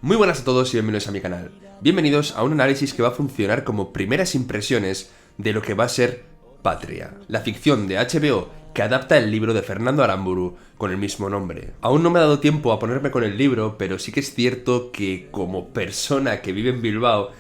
Muy buenas a todos y bienvenidos a mi canal. Bienvenidos a un análisis que va a funcionar como primeras impresiones de lo que va a ser Patria, la ficción de HBO que adapta el libro de Fernando Aramburu con el mismo nombre. Aún no me ha dado tiempo a ponerme con el libro, pero sí que es cierto que como persona que vive en Bilbao,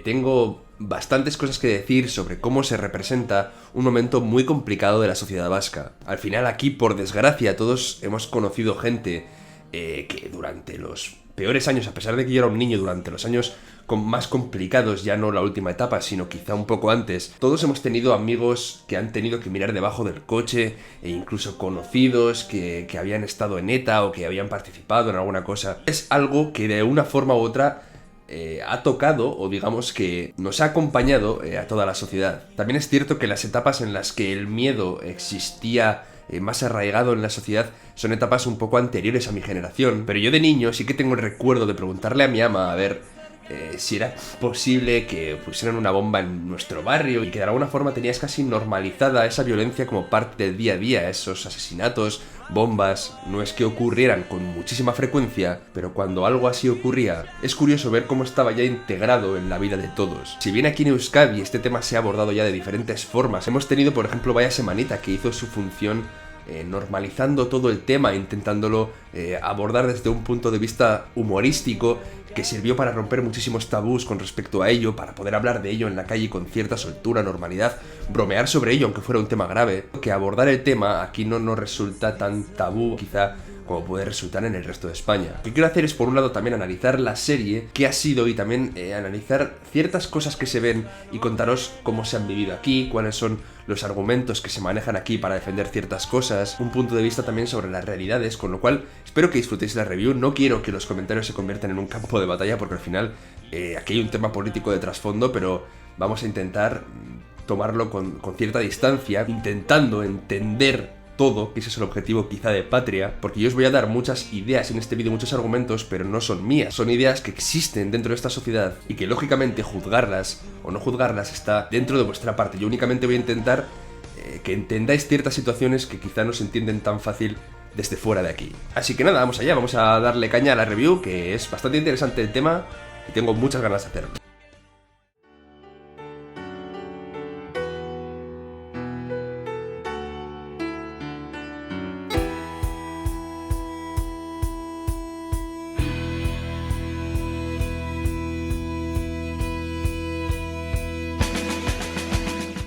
tengo bastantes cosas que decir sobre cómo se representa un momento muy complicado de la sociedad vasca. Al final aquí, por desgracia, todos hemos conocido gente que durante los peores años, a pesar de que yo era un niño, durante los años más complicados, ya no la última etapa, sino quizá un poco antes, todos hemos tenido amigos que han tenido que mirar debajo del coche, e incluso conocidos que habían estado en ETA o que habían participado en alguna cosa. Es algo que de una forma u otra ha tocado, o digamos que nos ha acompañado a toda la sociedad. También es cierto que las etapas en las que el miedo existía más arraigado en la sociedad son etapas un poco anteriores a mi generación, pero yo de niño sí que tengo el recuerdo de preguntarle a mi ama a ver si era posible que pusieran una bomba en nuestro barrio y que de alguna forma tenías casi normalizada esa violencia como parte del día a día, esos asesinatos, bombas. No es que ocurrieran con muchísima frecuencia, pero cuando algo así ocurría, es curioso ver cómo estaba ya integrado en la vida de todos. Si bien aquí en Euskadi este tema se ha abordado ya de diferentes formas, hemos tenido por ejemplo Vaya Semanita, que hizo su función normalizando todo el tema, intentándolo abordar desde un punto de vista humorístico, que sirvió para romper muchísimos tabús con respecto a ello, para poder hablar de ello en la calle con cierta soltura, normalidad, bromear sobre ello aunque fuera un tema grave, que abordar el tema aquí no nos resulta tan tabú quizá como puede resultar en el resto de España. Lo que quiero hacer es, por un lado, también analizar la serie, qué ha sido, y también analizar ciertas cosas que se ven y contaros cómo se han vivido aquí, cuáles son los argumentos que se manejan aquí para defender ciertas cosas, un punto de vista también sobre las realidades, con lo cual espero que disfrutéis la review. No quiero que los comentarios se conviertan en un campo de batalla, porque al final aquí hay un tema político de trasfondo, pero vamos a intentar tomarlo con cierta distancia, intentando entender todo, que ese es el objetivo quizá de Patria, porque yo os voy a dar muchas ideas en este vídeo, muchos argumentos, pero no son mías, son ideas que existen dentro de esta sociedad y que lógicamente juzgarlas o no juzgarlas está dentro de vuestra parte. Yo únicamente voy a intentar que entendáis ciertas situaciones que quizá no se entienden tan fácil desde fuera de aquí. Así que nada, vamos allá, vamos a darle caña a la review, que es bastante interesante el tema y tengo muchas ganas de hacerlo.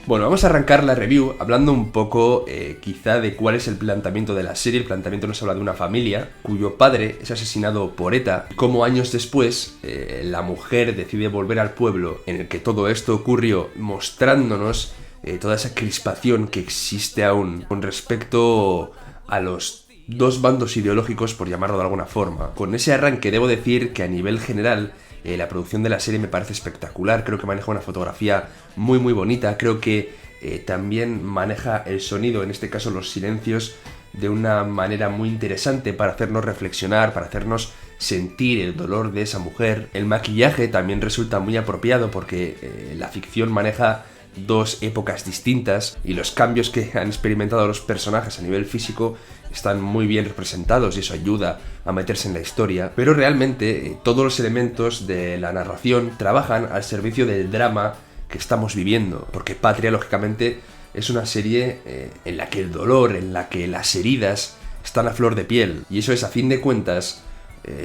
Bueno, vamos a arrancar la review hablando un poco quizá de cuál es el planteamiento de la serie. El planteamiento nos habla de una familia cuyo padre es asesinado por ETA, y cómo años después la mujer decide volver al pueblo en el que todo esto ocurrió, mostrándonos toda esa crispación que existe aún con respecto a los dos bandos ideológicos, por llamarlo de alguna forma. Con ese arranque debo decir que a nivel general la producción de la serie me parece espectacular. Creo que maneja una fotografía muy bonita, creo que también maneja el sonido, en este caso los silencios, de una manera muy interesante para hacernos reflexionar, para hacernos sentir el dolor de esa mujer. El maquillaje también resulta muy apropiado porque la ficción maneja dos épocas distintas y los cambios que han experimentado los personajes a nivel físico están muy bien representados y eso ayuda a meterse en la historia, pero realmente todos los elementos de la narración trabajan al servicio del drama que estamos viviendo, porque Patria lógicamente es una serie en la que el dolor, en la que las heridas están a flor de piel, y eso es a fin de cuentas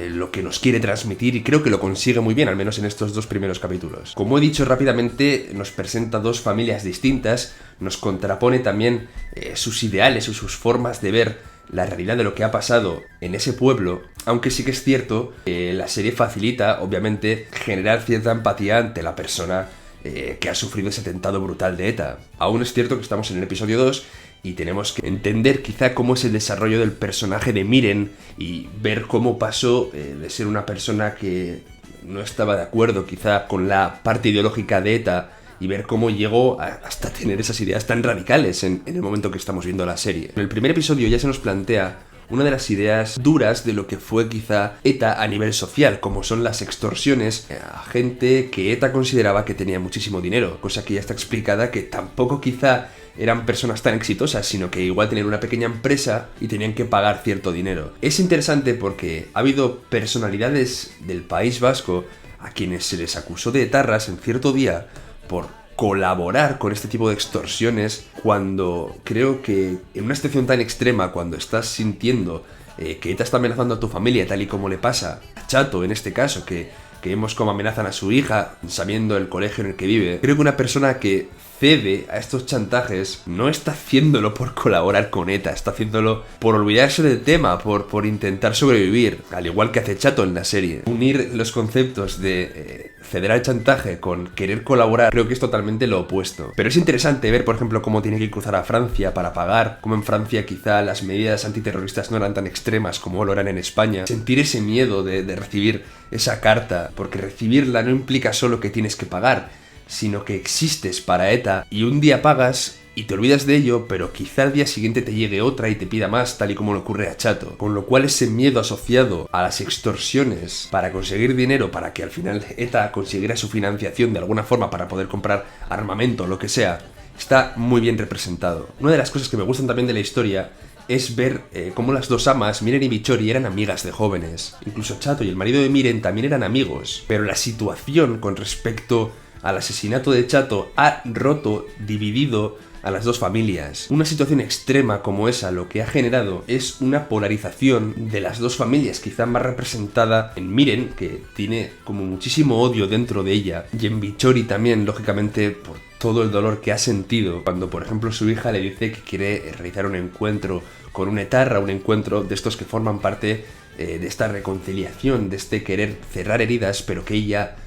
lo que nos quiere transmitir, y creo que lo consigue muy bien, al menos en estos dos primeros capítulos. Como he dicho rápidamente, nos presenta dos familias distintas, nos contrapone también sus ideales o sus formas de ver la realidad de lo que ha pasado en ese pueblo, aunque sí que es cierto que la serie facilita, obviamente, generar cierta empatía ante la persona que ha sufrido ese atentado brutal de ETA. Aún es cierto que estamos en el episodio 2 y tenemos que entender quizá cómo es el desarrollo del personaje de Miren y ver cómo pasó de ser una persona que no estaba de acuerdo quizá con la parte ideológica de ETA y ver cómo llegó hasta tener esas ideas tan radicales en el momento que estamos viendo la serie. En el primer episodio ya se nos plantea una de las ideas duras de lo que fue quizá ETA a nivel social, como son las extorsiones a gente que ETA consideraba que tenía muchísimo dinero, cosa que ya está explicada que tampoco quizá eran personas tan exitosas, sino que igual tenían una pequeña empresa y tenían que pagar cierto dinero. Es interesante porque ha habido personalidades del País Vasco a quienes se les acusó de etarras en cierto día por colaborar con este tipo de extorsiones, cuando creo que en una situación tan extrema, cuando estás sintiendo que ETA está amenazando a tu familia, tal y como le pasa a Chato en este caso, que vemos cómo amenazan a su hija sabiendo el colegio en el que vive, creo que una persona que cede a estos chantajes no está haciéndolo por colaborar con ETA, está haciéndolo por olvidarse del tema, por intentar sobrevivir, al igual que hace Chato en la serie. Unir los conceptos de ceder al chantaje con querer colaborar creo que es totalmente lo opuesto. Pero es interesante ver, por ejemplo, cómo tiene que cruzar a Francia para pagar, cómo en Francia quizá las medidas antiterroristas no eran tan extremas como lo eran en España. Sentir ese miedo de recibir esa carta, porque recibirla no implica solo que tienes que pagar, sino que existes para ETA y un día pagas y te olvidas de ello, pero quizá al día siguiente te llegue otra y te pida más, tal y como le ocurre a Chato. Con lo cual ese miedo asociado a las extorsiones para conseguir dinero, para que al final ETA consiguiera su financiación de alguna forma para poder comprar armamento o lo que sea, está muy bien representado. Una de las cosas que me gustan también de la historia es ver cómo las dos amas, Miren y Bichori, eran amigas de jóvenes. Incluso Chato y el marido de Miren también eran amigos. Pero la situación con respecto al asesinato de Chato ha roto, dividido a las dos familias. Una situación extrema como esa lo que ha generado es una polarización de las dos familias, quizá más representada en Miren, que tiene como muchísimo odio dentro de ella, y en Bichori también, lógicamente, por todo el dolor que ha sentido cuando, por ejemplo, su hija le dice que quiere realizar un encuentro con un etarra, un encuentro de estos que forman parte de esta reconciliación, de este querer cerrar heridas, pero que ella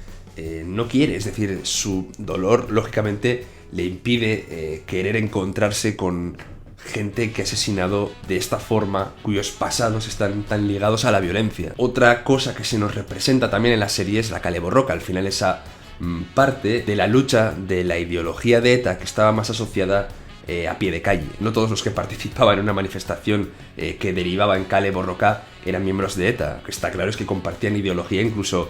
no quiere. Es decir, su dolor lógicamente le impide querer encontrarse con gente que ha asesinado de esta forma, cuyos pasados están tan ligados a la violencia. Otra cosa que se nos representa también en la serie es la Kale Borroka. Al final esa parte de la lucha de la ideología de ETA que estaba más asociada a pie de calle. No todos los que participaban en una manifestación que derivaba en Kale Borroka eran miembros de ETA. Lo que está claro es que compartían ideología, incluso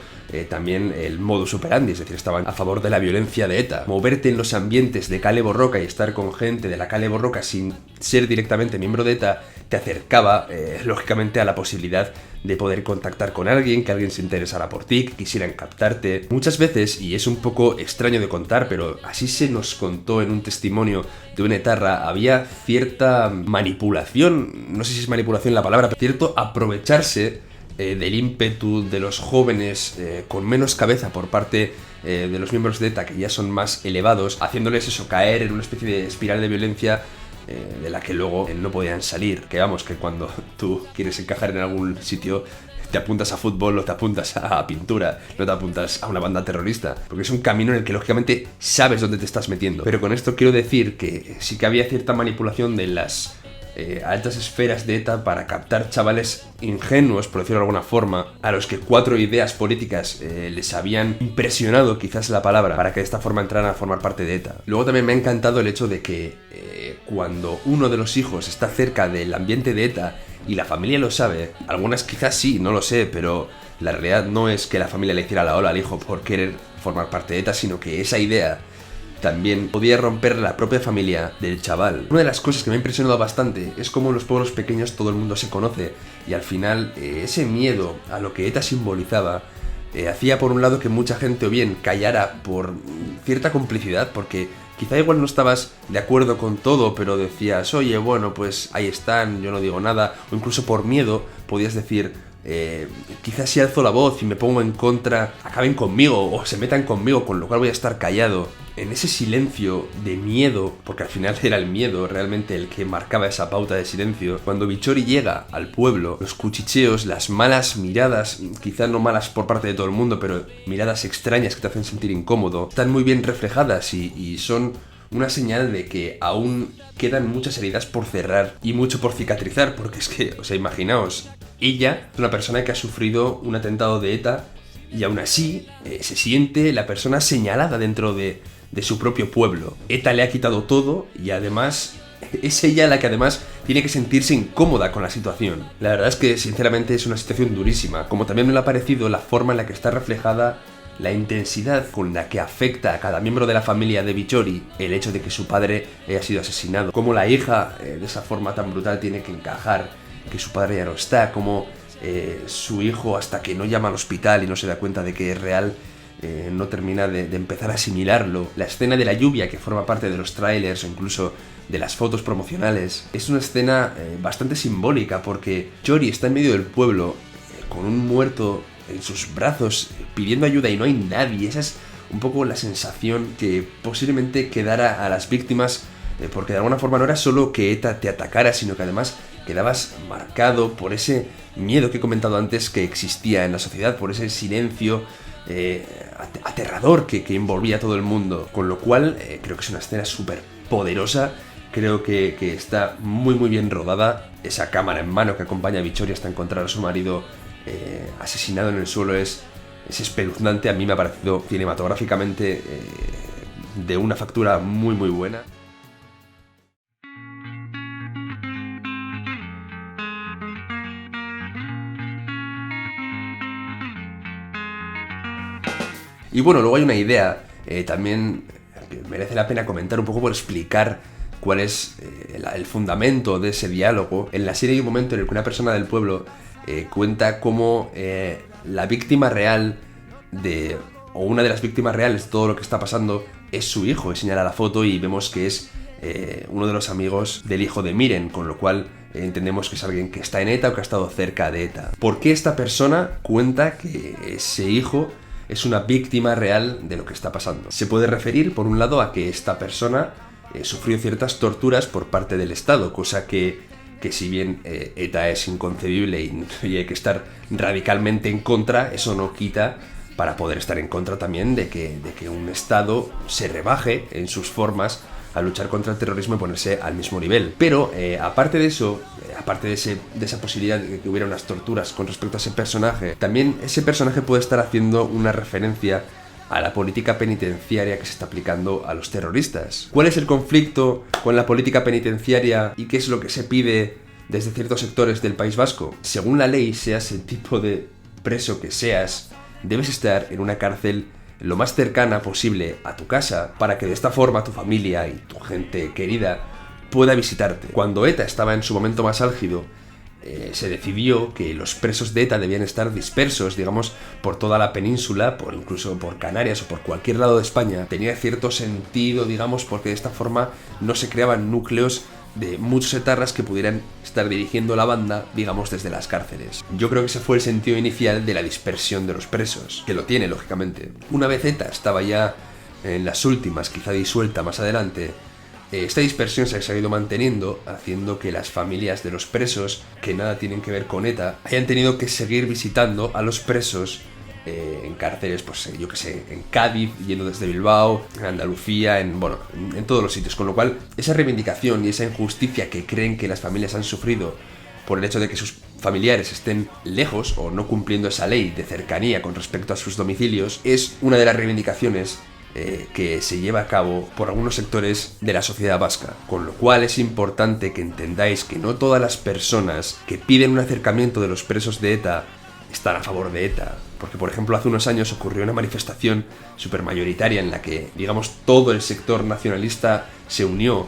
también el modus operandi, es decir, estaban a favor de la violencia de ETA. Moverte en los ambientes de Kale Borroka y estar con gente de la Kale Borroka sin ser directamente miembro de ETA te acercaba, lógicamente, a la posibilidad de poder contactar con alguien, que alguien se interesara por ti, que quisieran captarte. Muchas veces, y es un poco extraño de contar, pero así se nos contó en un testimonio de un etarra, había cierta manipulación, no sé si es manipulación la palabra, pero cierto aprovecharse del ímpetu de los jóvenes con menos cabeza por parte de los miembros de ETA, que ya son más elevados, haciéndoles eso, caer en una especie de espiral de violencia de la que luego no podían salir. Que vamos, que cuando tú quieres encajar en algún sitio te apuntas a fútbol o te apuntas a pintura, no te apuntas a una banda terrorista, porque es un camino en el que lógicamente sabes dónde te estás metiendo. Pero con esto quiero decir que sí que había cierta manipulación de las altas esferas de ETA para captar chavales ingenuos, por decirlo de alguna forma, a los que 4 ideas políticas les habían impresionado, quizás la palabra, para que de esta forma entraran a formar parte de ETA. Luego también me ha encantado el hecho de que cuando uno de los hijos está cerca del ambiente de ETA y la familia lo sabe, algunas quizás sí, no lo sé, pero la realidad no es que la familia le hiciera la ola al hijo por querer formar parte de ETA, sino que esa idea también podía romper la propia familia del chaval. Una de las cosas que me ha impresionado bastante es cómo en los pueblos pequeños todo el mundo se conoce y al final ese miedo a lo que ETA simbolizaba hacía por un lado que mucha gente o bien callara por cierta complicidad, porque quizá igual no estabas de acuerdo con todo, pero decías, oye, bueno, pues ahí están, yo no digo nada, o incluso por miedo podías decir, quizás si alzo la voz y me pongo en contra, acaben conmigo o se metan conmigo, con lo cual voy a estar callado. En ese silencio de miedo, porque al final era el miedo realmente el que marcaba esa pauta de silencio, cuando Bichori llega al pueblo, los cuchicheos, las malas miradas, quizás no malas por parte de todo el mundo, pero miradas extrañas que te hacen sentir incómodo, están muy bien reflejadas y son una señal de que aún quedan muchas heridas por cerrar y mucho por cicatrizar, porque es que, o sea, imaginaos, ella es una persona que ha sufrido un atentado de ETA y aún así se siente la persona señalada dentro de su propio pueblo. ETA le ha quitado todo y además es ella la que además tiene que sentirse incómoda con la situación. La verdad es que sinceramente es una situación durísima, como también me lo ha parecido la forma en la que está reflejada la intensidad con la que afecta a cada miembro de la familia de Vittorio el hecho de que su padre haya sido asesinado. Cómo la hija, de esa forma tan brutal, tiene que encajar que su padre ya no está. Cómo su hijo, hasta que no llama al hospital y no se da cuenta de que es real, no termina de empezar a asimilarlo. La escena de la lluvia, que forma parte de los trailers o incluso de las fotos promocionales, es una escena bastante simbólica, porque Jory está en medio del pueblo con un muerto en sus brazos pidiendo ayuda y no hay nadie. Esa es un poco la sensación que posiblemente quedara a las víctimas, porque de alguna forma no era solo que ETA te atacara, sino que además quedabas marcado por ese miedo que he comentado antes que existía en la sociedad, por ese silencio aterrador que envolvía a todo el mundo. Con lo cual creo que es una escena súper poderosa. Creo que está muy bien rodada. Esa cámara en mano que acompaña a Vittorio hasta encontrar a su marido asesinado en el suelo es espeluznante. A mí me ha parecido cinematográficamente de una factura muy buena. Y bueno, luego hay una idea también que merece la pena comentar un poco por explicar cuál es el fundamento de ese diálogo. En la serie hay un momento en el que una persona del pueblo cuenta cómo la víctima real o una de las víctimas reales de todo lo que está pasando es su hijo, y señala la foto y vemos que es uno de los amigos del hijo de Miren, con lo cual entendemos que es alguien que está en ETA o que ha estado cerca de ETA. ¿Por qué esta persona cuenta que ese hijo es una víctima real de lo que está pasando? Se puede referir, por un lado, a que esta persona sufrió ciertas torturas por parte del Estado, cosa que si bien ETA es inconcebible y hay que estar radicalmente en contra, eso no quita para poder estar en contra también de que un Estado se rebaje en sus formas a luchar contra el terrorismo y ponerse al mismo nivel. Pero aparte de eso, aparte de esa posibilidad de que hubiera unas torturas con respecto a ese personaje, también ese personaje puede estar haciendo una referencia a la política penitenciaria que se está aplicando a los terroristas. ¿Cuál es el conflicto con la política penitenciaria y qué es lo que se pide desde ciertos sectores del País Vasco? Según la ley, seas el tipo de preso que seas, debes estar en una cárcel lo más cercana posible a tu casa, para que de esta forma tu familia y tu gente querida pueda visitarte. Cuando ETA estaba en su momento más álgido, se decidió que los presos de ETA debían estar dispersos, digamos, por toda la península, incluso por Canarias o por cualquier lado de España. Tenía cierto sentido, digamos, porque de esta forma no se creaban núcleos de muchos etarras que pudieran estar dirigiendo la banda, digamos, desde las cárceles. Yo creo que ese fue el sentido inicial de la dispersión de los presos, que lo tiene, lógicamente. Una vez ETA estaba ya en las últimas, quizá disuelta más adelante, esta dispersión se ha seguido manteniendo, haciendo que las familias de los presos, que nada tienen que ver con ETA, hayan tenido que seguir visitando a los presos en cárceles, pues yo que sé, en Cádiz, yendo desde Bilbao, en Andalucía, en todos los sitios. Con lo cual, esa reivindicación y esa injusticia que creen que las familias han sufrido por el hecho de que sus familiares estén lejos o no cumpliendo esa ley de cercanía con respecto a sus domicilios, es una de las reivindicaciones que se lleva a cabo por algunos sectores de la sociedad vasca. Con lo cual es importante que entendáis que no todas las personas que piden un acercamiento de los presos de ETA están a favor de ETA. Porque, por ejemplo, hace unos años ocurrió una manifestación súper mayoritaria en la que, digamos, todo el sector nacionalista se unió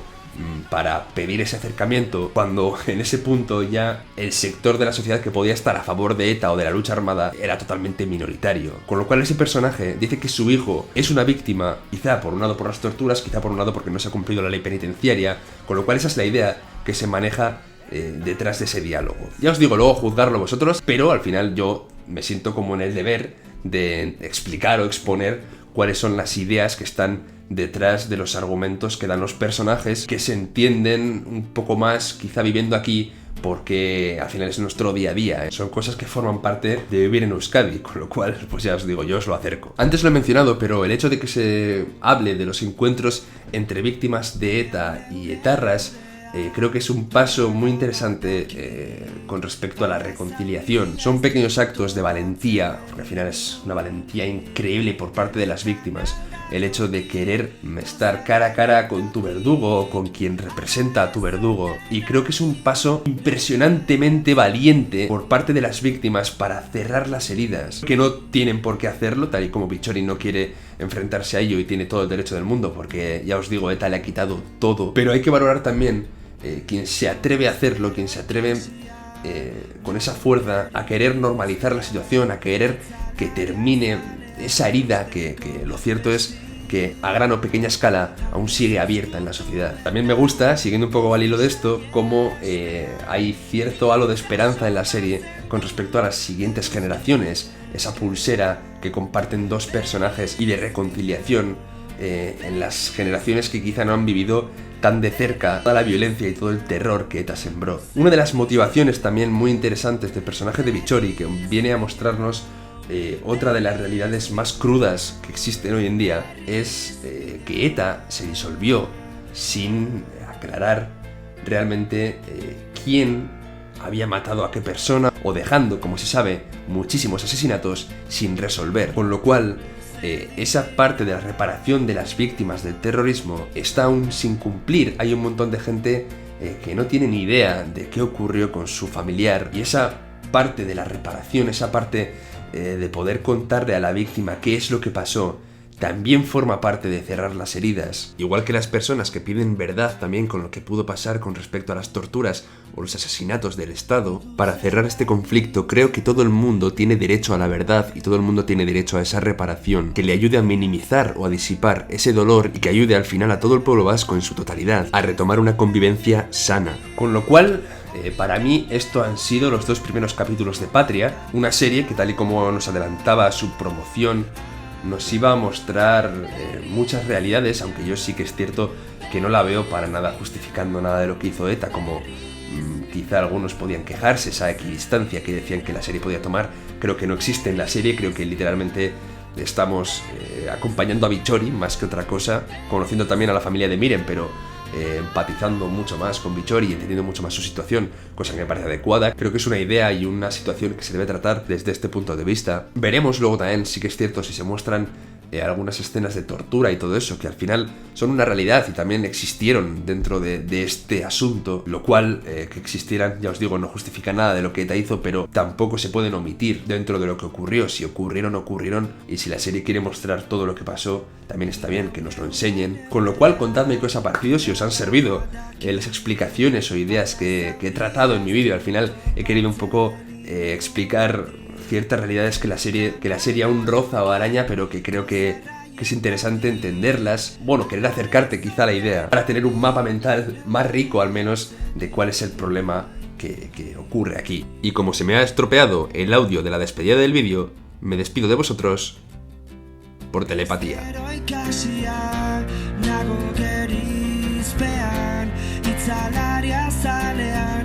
para pedir ese acercamiento, cuando en ese punto ya el sector de la sociedad que podía estar a favor de ETA o de la lucha armada era totalmente minoritario. Con lo cual ese personaje dice que su hijo es una víctima, quizá por un lado por las torturas, quizá por un lado porque no se ha cumplido la ley penitenciaria, con lo cual esa es la idea que se maneja detrás de ese diálogo. Ya os digo, luego juzgarlo vosotros, pero al final yo me siento como en el deber de explicar o exponer cuáles son las ideas que están detrás de los argumentos que dan los personajes, que se entienden un poco más quizá viviendo aquí, porque al final es nuestro día a día, ¿eh? Son cosas que forman parte de vivir en Euskadi, con lo cual, pues ya os digo, yo os lo acerco. Antes lo he mencionado, pero el hecho de que se hable de los encuentros entre víctimas de ETA y etarras, creo que es un paso muy interesante con respecto a la reconciliación. Son pequeños actos de valentía, porque al final es una valentía increíble por parte de las víctimas, el hecho de querer estar cara a cara con tu verdugo o con quien representa a tu verdugo. Y creo que es un paso impresionantemente valiente por parte de las víctimas para cerrar las heridas, que no tienen por qué hacerlo, tal y como Bichori no quiere enfrentarse a ello y tiene todo el derecho del mundo, porque ya os digo, ETA le ha quitado todo. Pero hay que valorar también quien se atreve a hacerlo, quien se atreve con esa fuerza a querer normalizar la situación, a querer que termine esa herida que lo cierto es que a gran o pequeña escala aún sigue abierta en la sociedad. También me gusta, siguiendo un poco al hilo de esto, cómo hay cierto halo de esperanza en la serie con respecto a las siguientes generaciones, esa pulsera que comparten dos personajes y de reconciliación en las generaciones que quizá no han vivido tan de cerca toda la violencia y todo el terror que ETA sembró. Una de las motivaciones también muy interesantes del personaje de Bichori, que viene a mostrarnos otra de las realidades más crudas que existen hoy en día, es que ETA se disolvió sin aclarar realmente quién había matado a qué persona, o dejando, como se sabe, muchísimos asesinatos sin resolver, con lo cual esa parte de la reparación de las víctimas del terrorismo está aún sin cumplir. Hay un montón de gente que no tiene ni idea de qué ocurrió con su familiar, y esa parte de la reparación, esa parte de poder contarle a la víctima qué es lo que pasó, también forma parte de cerrar las heridas. Igual que las personas que piden verdad también con lo que pudo pasar con respecto a las torturas o los asesinatos del Estado, para cerrar este conflicto creo que todo el mundo tiene derecho a la verdad y todo el mundo tiene derecho a esa reparación que le ayude a minimizar o a disipar ese dolor y que ayude al final a todo el pueblo vasco en su totalidad a retomar una convivencia sana. Con lo cual, para mí esto han sido los 2 primeros capítulos de Patria, una serie que tal y como nos adelantaba su promoción nos iba a mostrar muchas realidades, aunque yo sí que es cierto que no la veo para nada justificando nada de lo que hizo ETA, como quizá algunos podían quejarse, esa equidistancia que decían que la serie podía tomar, creo que no existe en la serie, creo que literalmente estamos acompañando a Bichori más que otra cosa, conociendo también a la familia de Miren, pero empatizando mucho más con Bichori y entendiendo mucho más su situación, cosa que me parece adecuada. Creo que es una idea y una situación que se debe tratar desde este punto de vista. Veremos luego también, sí que es cierto, si se muestran algunas escenas de tortura y todo eso, que al final son una realidad y también existieron dentro de este asunto, lo cual, que existieran, ya os digo, no justifica nada de lo que ETA hizo, pero tampoco se pueden omitir dentro de lo que ocurrió. Si ocurrieron, ocurrieron, y si la serie quiere mostrar todo lo que pasó, también está bien que nos lo enseñen. Con lo cual, contadme qué os ha parecido, si os han servido las explicaciones o ideas que he tratado en mi vídeo. Al final he querido un poco explicar ciertas realidades que la serie aún roza o araña, pero que creo que es interesante entenderlas, bueno, querer acercarte quizá a la idea, para tener un mapa mental más rico al menos de cuál es el problema que ocurre aquí. Y como se me ha estropeado el audio de la despedida del vídeo, me despido de vosotros por telepatía. Nago gerizpean, itzalaria zalean.